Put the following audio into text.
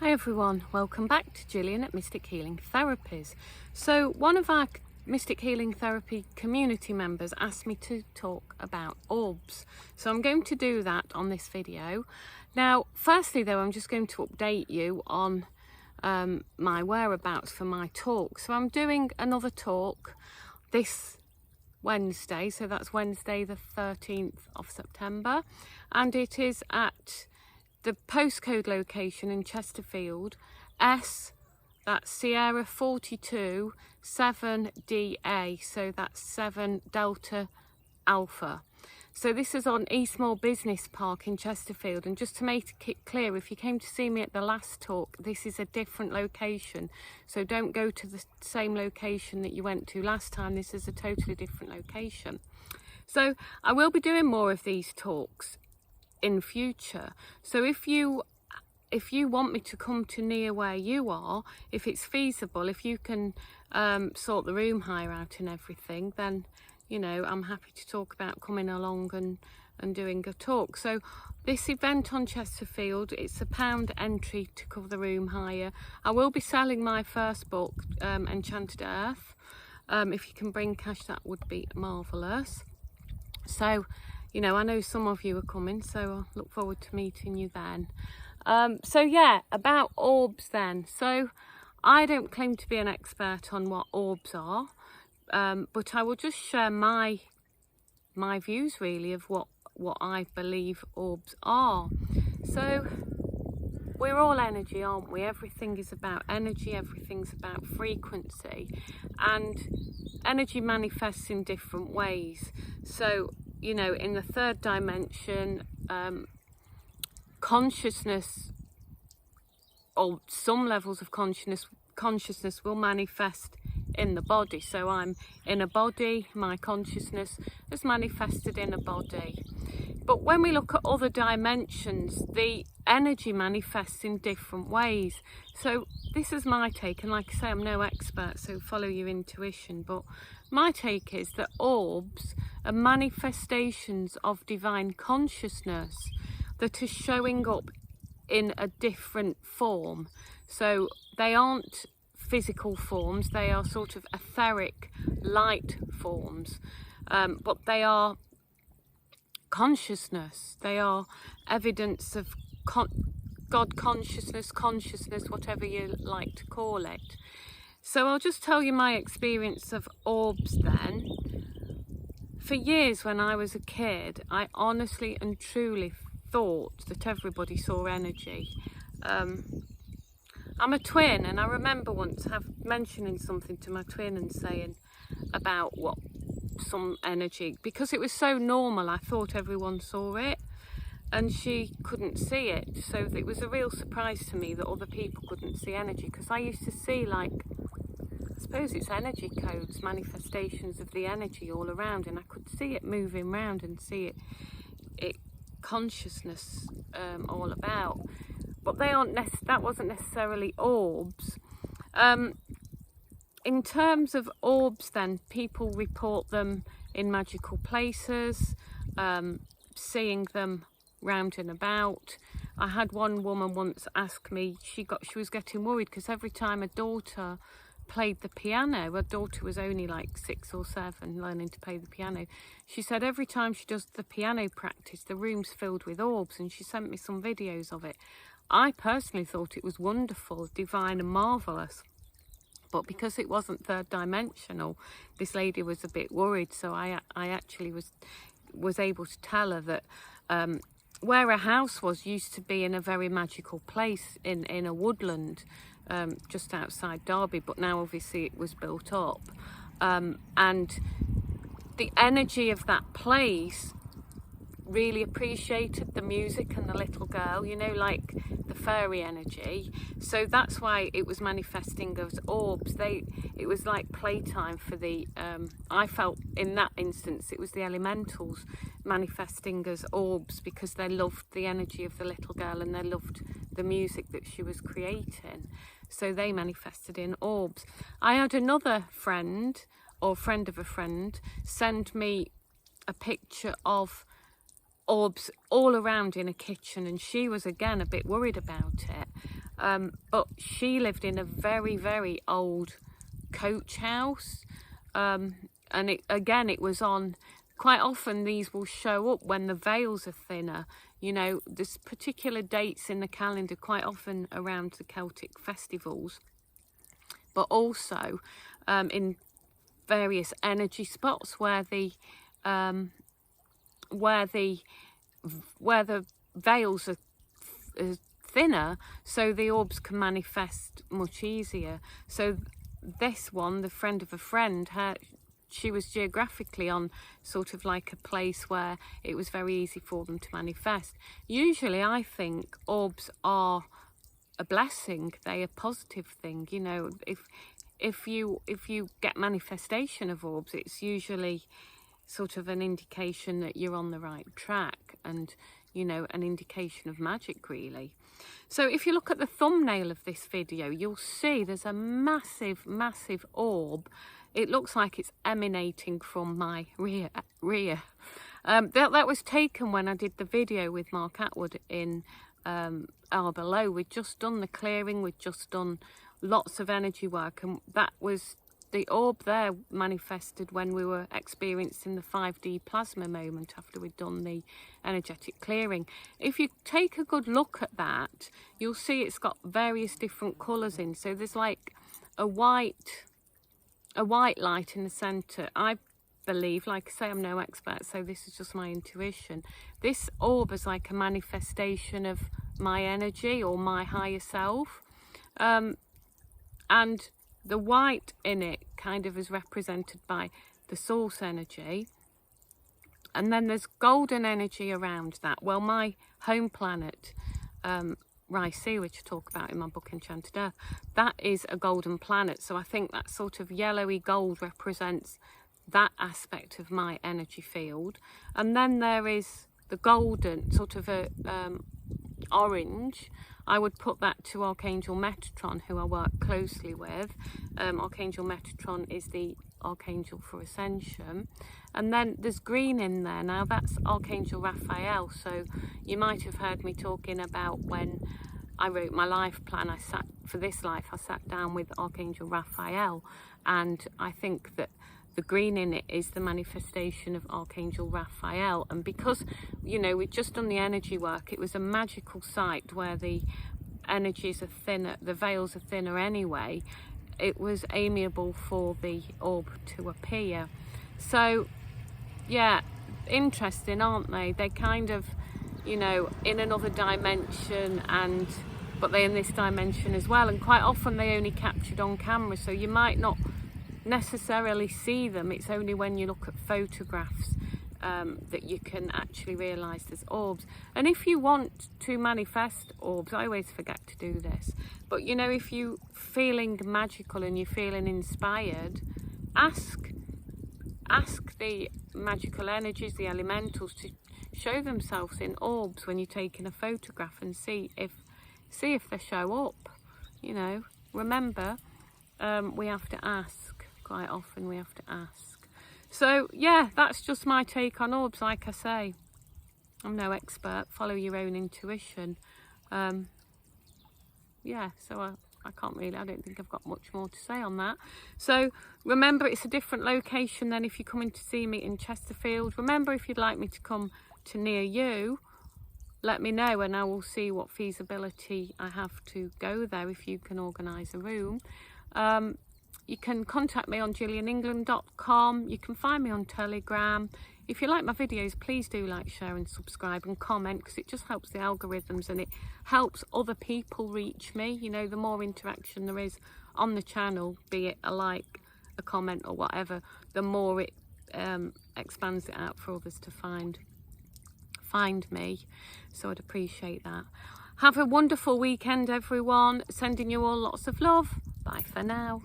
Hi everyone, welcome back to Gillian at Mystic Healing Therapies. So one of our Mystic Healing Therapy community members asked me to talk about orbs. So I'm going to do that on this video. Now, firstly though, I'm just going to update you on my whereabouts for my talk. So I'm doing another talk this Wednesday, so that's Wednesday the 13th of September, and it is at the Postcode location in Chesterfield, that's Sierra 42 7DA, so that's 7 Delta Alpha. So this is on Eastmoor Business Park in Chesterfield, and just to make it clear, if you came to see me at the last talk, this is a different location, so don't go to the same location that you went to last time. This is a totally different location. So I will be doing more of these talks in future, so if you want me to come to near where you are, if it's feasible, if you can sort the room hire out and everything, then you know, I'm happy to talk about coming along and doing a talk. So this event on Chesterfield, it's £1 entry to cover the room hire. I will be selling my first book, Enchanted Earth. If you can bring cash, that would be marvellous. So, you know, I know some of you are coming, so I'll look forward to meeting you then. So yeah, about orbs then. So I don't claim to be an expert on what orbs are. But I will just share my views really of what I believe orbs are. So we're all energy, aren't we? Everything is about energy, everything's about frequency, and energy manifests in different ways. So, you know, in the third dimension, consciousness, or some levels of consciousness will manifest in the body. So I'm in a body, my consciousness is manifested in a body. But when we look at other dimensions, the energy manifests in different ways. So this is my take, and like I say, I'm no expert, so follow your intuition, but my take is that orbs are manifestations of divine consciousness that are showing up in a different form. So they aren't physical forms, they are sort of etheric light forms, but they are consciousness, they are evidence of God consciousness, whatever you like to call it. So I'll just tell you my experience of orbs then. For years when I was a kid, I honestly and truly thought that everybody saw energy. I'm a twin, and I remember once mentioning something to my twin and saying about what some energy, because it was so normal, I thought everyone saw it, and she couldn't see it. So it was a real surprise to me that other people couldn't see energy, because I used to see, like, I suppose it's energy codes, manifestations of the energy all around, and I could see it moving around and see it consciousness all about. But that wasn't necessarily orbs. In terms of orbs then, people report them in magical places, seeing them round and about. I had one woman once ask me, she was getting worried because every time a daughter played the piano, her daughter was only like 6 or 7 learning to play the piano, she said every time she does the piano practice, the room's filled with orbs, and she sent me some videos of it. I personally thought it was wonderful, divine and marvellous, but because it wasn't third dimensional, this lady was a bit worried. So I actually was able to tell her that where her house was used to be in a very magical place in a woodland just outside Derby, but now obviously it was built up, and the energy of that place really appreciated the music and the little girl, you know, like the fairy energy. So that's why it was manifesting as orbs. It was like playtime for the I felt in that instance it was the elementals manifesting as orbs, because they loved the energy of the little girl and they loved the music that she was creating, so they manifested in orbs. I had another friend, or friend of a friend, send me a picture of orbs all around in a kitchen, and she was again a bit worried about it. but she lived in a very, very old coach house, and it was on. Quite often these will show up when the veils are thinner. You know, there's particular dates in the calendar, quite often around the Celtic festivals, but also in various energy spots where the veils are thinner, so the orbs can manifest much easier. So this one, the friend of a friend, she was geographically on sort of like a place where it was very easy for them to manifest. Usually I think orbs are a blessing, they're a positive thing. You know, if you get manifestation of orbs, it's usually sort of an indication that you're on the right track, and you know, an indication of magic really. So if you look at the thumbnail of this video, you'll see there's a massive orb. It looks like it's emanating from my rear. That was taken when I did the video with Mark Atwood in Below. We'd just done the clearing, we'd just done lots of energy work, and that was the orb there manifested when we were experiencing the 5D plasma moment after we'd done the energetic clearing. If you take a good look at that, you'll see it's got various different colours in. So there's like a white light in the centre. I believe, like I say, I'm no expert, so this is just my intuition. This orb is like a manifestation of my energy or my higher self. And the white in it kind of is represented by the source energy. And then there's golden energy around that. Well, my home planet, Raisi, which I talk about in my book Enchanted Earth, that is a golden planet. So I think that sort of yellowy gold represents that aspect of my energy field. And then there is the golden, sort of a orange. I would put that to Archangel Metatron, who I work closely with. Archangel Metatron is the Archangel for Ascension. And then there's green in there. Now that's Archangel Raphael. So you might have heard me talking about when I wrote my life plan, I sat down with Archangel Raphael. And I think that the green in it is the manifestation of Archangel Raphael. And because, you know, we'd just done the energy work, it was a magical site where the energies are thinner, the veils are thinner anyway. It was amiable for the orb to appear. So, yeah, interesting, aren't they? They're kind of, you know, in another dimension, but they're in this dimension as well. And quite often they only captured on camera, so you might not necessarily see them. It's only when you look at photographs that you can actually realise there's orbs. And if you want to manifest orbs, I always forget to do this, but you know, if you're feeling magical and you're feeling inspired, ask the magical energies, the elementals, to show themselves in orbs when you're taking a photograph, and see if they show up. You know, remember, we have to ask. Quite often we have to ask. So yeah, that's just my take on orbs. Like I say, I'm no expert. Follow your own intuition. Yeah, so I can't really, I don't think I've got much more to say on that. So remember, it's a different location than if you're coming to see me in Chesterfield. Remember, if you'd like me to come to near you, let me know and I will see what feasibility I have to go there, if you can organise a room. You can contact me on gillianengland.com. You can find me on Telegram. If you like my videos, please do like, share and subscribe and comment, because it just helps the algorithms and it helps other people reach me. You know, the more interaction there is on the channel, be it a like, a comment or whatever, the more it expands it out for others to find me. So I'd appreciate that. Have a wonderful weekend, everyone. Sending you all lots of love. Bye for now.